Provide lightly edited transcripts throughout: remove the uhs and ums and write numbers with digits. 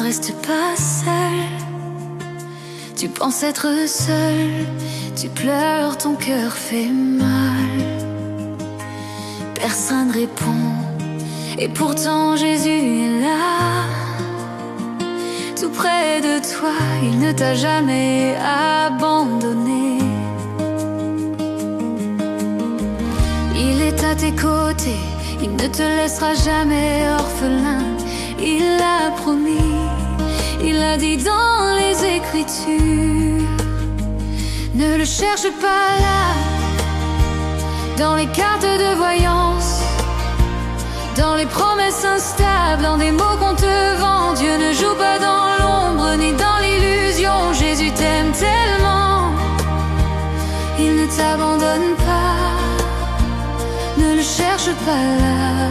reste pas seul. Tu penses être seul, tu pleures, ton cœur fait mal. Personne répond, et pourtant Jésus est là. Tout près de toi, il ne t'a jamais abandonné. Il est à tes côtés, il ne te laissera jamais orphelin. Il l'a promis, il l'a dit dans les Écritures. Ne le cherche pas là, dans les cartes de voyance, dans les promesses instables, dans des mots qu'on te vend. Dieu ne joue pas dans l'ombre ni dans l'illusion. Jésus t'aime tellement, il ne t'abandonne pas. Ne le cherche pas là,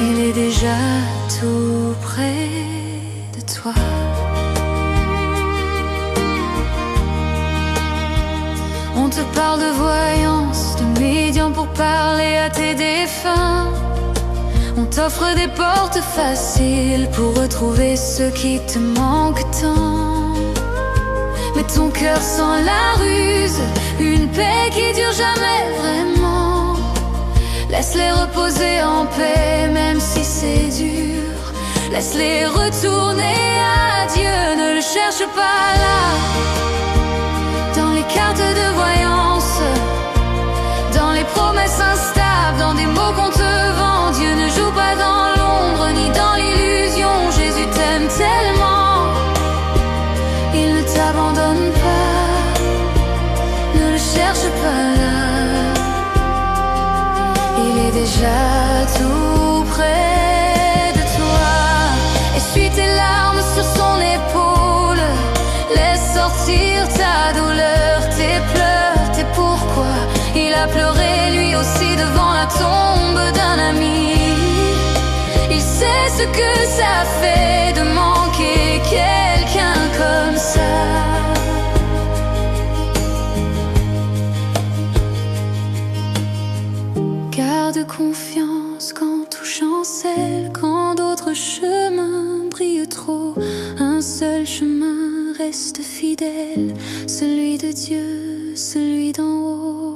il est déjà tout près de toi. On te parle de voyance, de médium pour parler à tes défunts. On t'offre des portes faciles pour retrouver ce qui te manque tant. Mais ton cœur sent la ruse, une paix qui dure jamais vraiment. Laisse-les reposer en paix, même si c'est dur. Laisse-les retourner à Dieu, ne le cherche pas là, dans les cartes de voyance, dans les promesses instables, dans des mots qu'on te vend. Dieu ne joue pas dans l'ombre ni dans l'illusion. Jésus t'aime tellement, il ne t'abandonne pas. Ne le cherche pas là, il est déjà tout près de toi. Essuie tes larmes sur son épaule, laisse sortir ta douleur, tes pleurs, tes pourquoi. Il a pleuré lui aussi devant la tombe d'un ami. Il sait ce que ça fait de manquer quelqu'un comme ça. Garde confiance quand tout chancelle, quand d'autres chemins brillent trop. Un seul chemin reste fidèle, celui de Dieu, celui d'en haut.